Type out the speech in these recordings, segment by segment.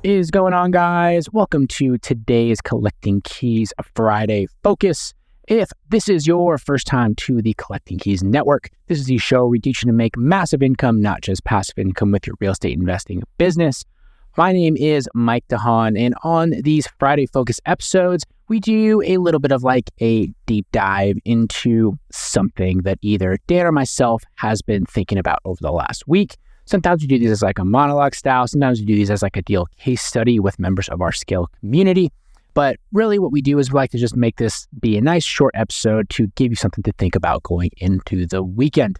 Is going on, guys? Welcome to today's Collecting Keys Friday Focus. If this is your first time to the Collecting Keys Network, this is the show where we teach you to make massive income, not just passive income with your real estate investing business. My name is Mike DeHaan, and on these Friday Focus episodes, we do a little bit of like a deep dive into something that either Dan or myself has been thinking about over the last week. Sometimes we do these as like a monologue style. Sometimes we do these as like a deal case study with members of our Scale community. But really what we do is we like to just make this be a nice short episode to give you something to think about going into the weekend.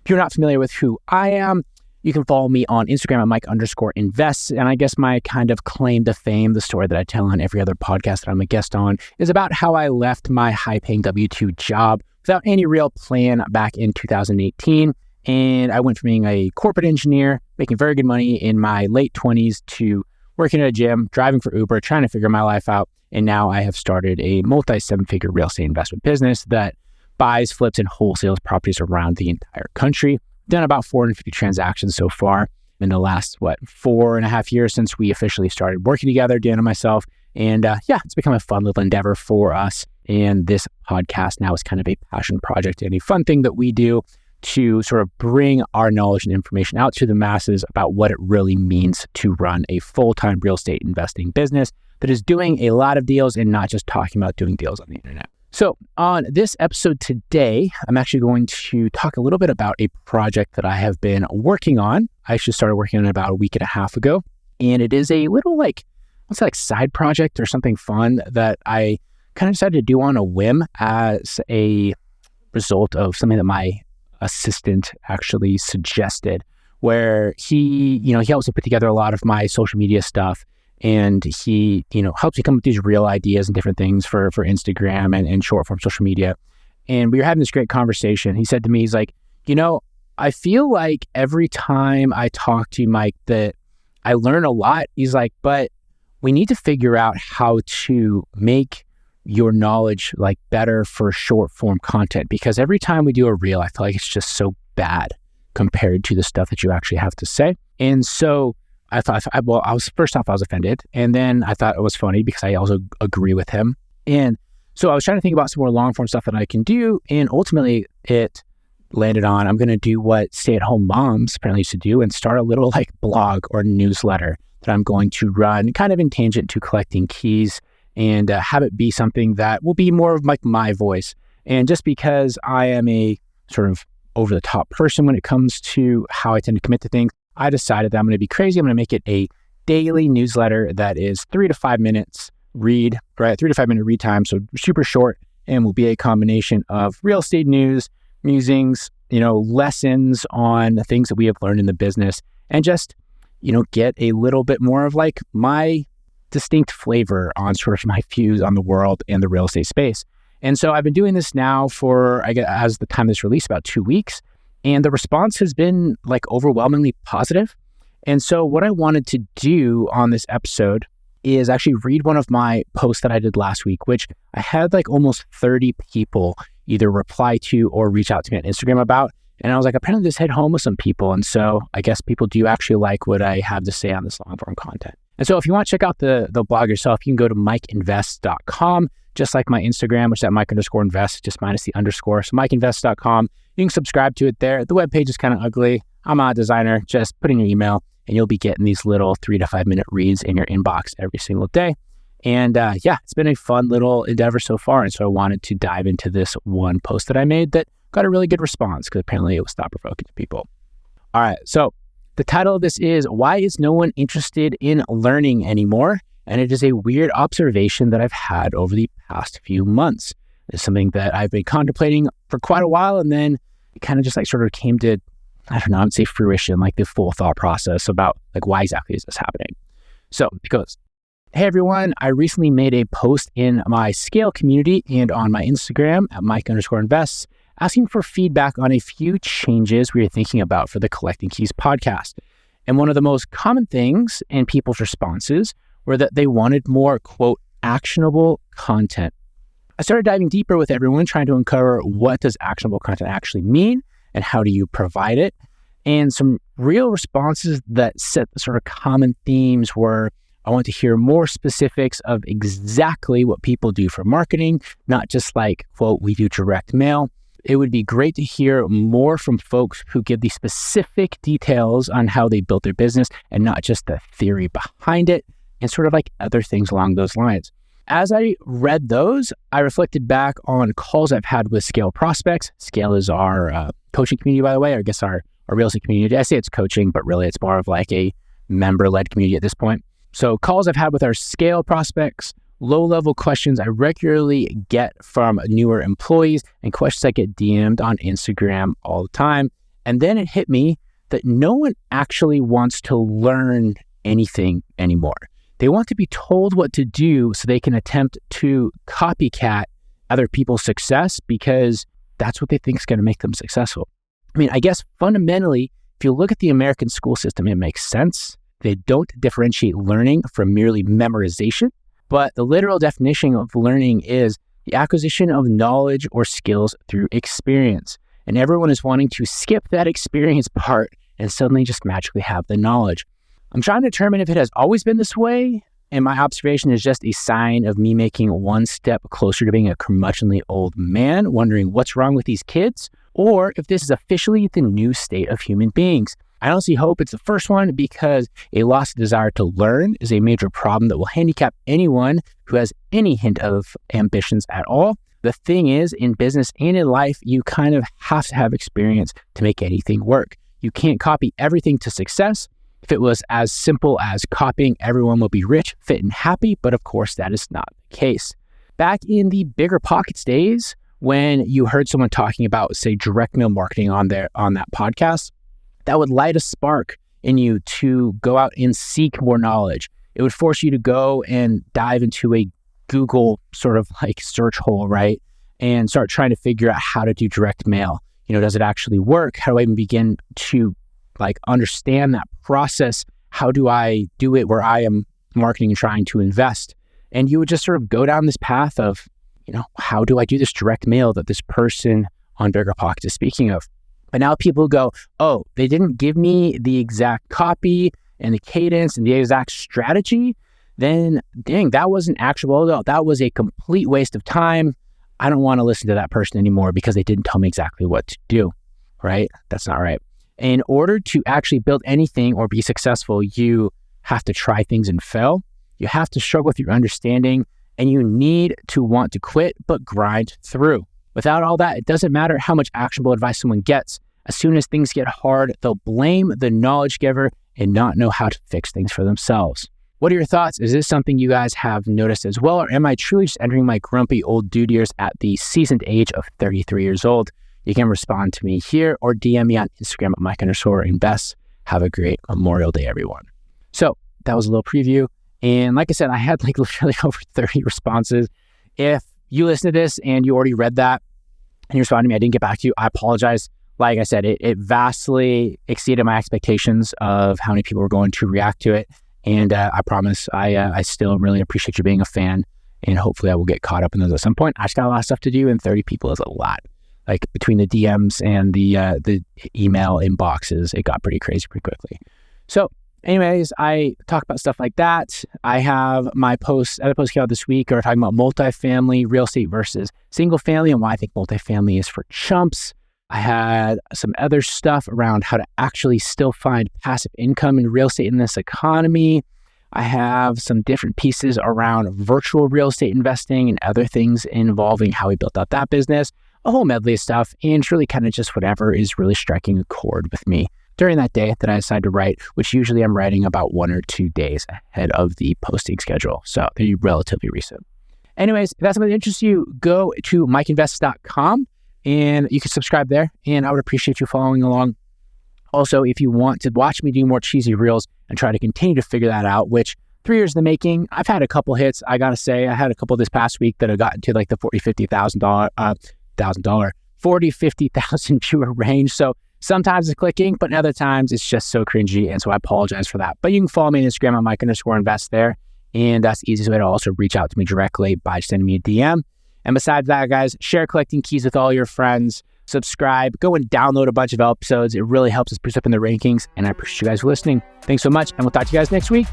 If you're not familiar with who I am, you can follow me on Instagram at Mike_invests. And I guess my kind of claim to fame, the story that I tell on every other podcast that I'm a guest on, is about how I left my high-paying W-2 job without any real plan back in 2018. And I went from being a corporate engineer, making very good money in my late 20s, to working at a gym, driving for Uber, trying to figure my life out. And now I have started a multi-seven-figure real estate investment business that buys, flips, and wholesales properties around the entire country. Done about 450 transactions so far in the last, 4.5 years since we officially started working together, Dan and myself. And it's become a fun little endeavor for us. And this podcast now is kind of a passion project and a fun thing that we do to sort of bring our knowledge and information out to the masses about what it really means to run a full-time real estate investing business that is doing a lot of deals and not just talking about doing deals on the internet. So on this episode today, I'm actually going to talk a little bit about a project that I have been working on. I actually started working on it about a week and a half ago. And it is a little side project or something fun that I kind of decided to do on a whim as a result of something that my assistant actually suggested, where he helps me put together a lot of my social media stuff, and he helps me come up with these real ideas and different things for Instagram and short form social media. And we were having this great conversation. He said to me, he's like, I feel like every time I talk to you, Mike, that I learn a lot. He's like, but we need to figure out how to make your knowledge like better for short form content, because every time we do a reel, I feel like it's just so bad compared to the stuff that you actually have to say. And so I thought, I was offended. And then I thought it was funny because I also agree with him. And so I was trying to think about some more long form stuff that I can do. And ultimately it landed on, I'm going to do what stay-at-home moms apparently used to do and start a little like blog or newsletter that I'm going to run kind of in tangent to Collecting Keys, and have it be something that will be more of like my voice. And just because I am a sort of over-the-top person when it comes to how I tend to commit to things, I decided that I'm going to be crazy. I'm going to make it a daily newsletter that is 3 to 5 minutes read, right? 3 to 5 minute read time, so super short, and will be a combination of real estate news, musings, lessons on the things that we have learned in the business, and just, get a little bit more of like my distinct flavor on sort of my views on the world and the real estate space. And so I've been doing this now for, I guess, as the time of this release, about 2 weeks. And the response has been like overwhelmingly positive. And so what I wanted to do on this episode is actually read one of my posts that I did last week, which I had like almost 30 people either reply to or reach out to me on Instagram about. And I was like, apparently this hit home with some people. And so I guess people do actually like what I have to say on this long form content. And so if you want to check out the blog yourself, you can go to mikeinvest.com, just like my Instagram, which is at Mike_invest, just minus the underscore. So mikeinvest.com, you can subscribe to it there. The webpage is kind of ugly. I'm not a designer. Just put in your email and you'll be getting these little 3 to 5 minute reads in your inbox every single day. And it's been a fun little endeavor so far. And so I wanted to dive into this one post that I made that got a really good response because apparently it was thought-provoking to people. All right, so the title of this is, Why is No One Interested in Learning Anymore? And it is a weird observation that I've had over the past few months. It's something that I've been contemplating for quite a while, and then it kind of just like sort of came to, I would say fruition, like the full thought process about like why exactly is this happening? So it goes, hey everyone, I recently made a post in my Scale community and on my Instagram at Mike_invests, asking for feedback on a few changes we are thinking about for the Collecting Keys podcast. And one of the most common things in people's responses were that they wanted more, quote, actionable content. I started diving deeper with everyone, trying to uncover what does actionable content actually mean and how do you provide it. And some real responses that set the sort of common themes were I want to hear more specifics of exactly what people do for marketing, not just like, quote, we do direct mail. It would be great to hear more from folks who give the specific details on how they built their business and not just the theory behind it and sort of like other things along those lines. As I read those, I reflected back on calls I've had with Scale prospects. Scale is our coaching community, by the way, or I guess our real estate community. I say it's coaching, but really it's more of like a member-led community at this point. So calls I've had with our Scale prospects, low-level questions I regularly get from newer employees, and questions I get DM'd on Instagram all the time. And then it hit me that no one actually wants to learn anything anymore. They want to be told what to do so they can attempt to copycat other people's success because that's what they think is going to make them successful. I mean, I guess fundamentally, if you look at the American school system, it makes sense. They don't differentiate learning from merely memorization, but the literal definition of learning is the acquisition of knowledge or skills through experience. And everyone is wanting to skip that experience part and suddenly just magically have the knowledge. I'm trying to determine if it has always been this way, and my observation is just a sign of me making one step closer to being a curmudgeonly old man, wondering what's wrong with these kids, or if this is officially the new state of human beings. I honestly hope it's the first one because a lost desire to learn is a major problem that will handicap anyone who has any hint of ambitions at all. The thing is, in business and in life, you kind of have to have experience to make anything work. You can't copy everything to success. If it was as simple as copying, everyone will be rich, fit, and happy, but of course that is not the case. Back in the Bigger Pockets days, when you heard someone talking about, say, direct mail marketing on that podcast, that would light a spark in you to go out and seek more knowledge. It would force you to go and dive into a Google sort of like search hole, right? And start trying to figure out how to do direct mail. Does it actually work? How do I even begin to understand that process? How do I do it where I am marketing and trying to invest? And you would just sort of go down this path of, how do I do this direct mail that this person on Bigger Pockets is speaking of? But now people go, oh, they didn't give me the exact copy and the cadence and the exact strategy. Then dang, that wasn't actionable. That was a complete waste of time. I don't want to listen to that person anymore because they didn't tell me exactly what to do, right? That's not right. In order to actually build anything or be successful, you have to try things and fail. You have to struggle with your understanding, and you need to want to quit, but grind through. Without all that, it doesn't matter how much actionable advice someone gets. As soon as things get hard, they'll blame the knowledge giver and not know how to fix things for themselves. What are your thoughts? Is this something you guys have noticed as well, or am I truly just entering my grumpy old dude years at the seasoned age of 33 years old? You can respond to me here or DM me on Instagram at Mike_invest. Have a great Memorial Day, everyone. So that was a little preview. And like I said, I had literally over 30 responses. If you listen to this and you already read that and you responded to me, I didn't get back to you, I apologize. Like I said, it vastly exceeded my expectations of how many people were going to react to it. And I promise I still really appreciate you being a fan. And hopefully I will get caught up in those at some point. I just got a lot of stuff to do, and 30 people is a lot. Between the DMs and the email inboxes, it got pretty crazy pretty quickly. So anyways, I talk about stuff like that. I have my other posts came out this week are talking about multifamily real estate versus single family and why I think multifamily is for chumps. I had some other stuff around how to actually still find passive income in real estate in this economy. I have some different pieces around virtual real estate investing and other things involving how we built out that business. A whole medley of stuff, and it's really kind of just whatever is really striking a chord with me during that day that I decide to write, which usually I'm writing about 1 or 2 days ahead of the posting schedule. So they're relatively recent. Anyways, if that's something that interests you, go to mikeinvest.com and you can subscribe there, and I would appreciate you following along. Also, if you want to watch me do more cheesy reels and try to continue to figure that out, which 3 years in the making, I've had a couple hits. I got to say, I had a couple this past week that have gotten to the $50,000 viewer range. So sometimes it's clicking, but other times it's just so cringy. And so I apologize for that. But you can follow me on Instagram at Mike_invest there. And that's the easiest way to also reach out to me directly by sending me a DM. And besides that, guys, share Collecting Keys with all your friends. Subscribe. Go and download a bunch of episodes. It really helps us boost up in the rankings. And I appreciate you guys for listening. Thanks so much. And we'll talk to you guys next week.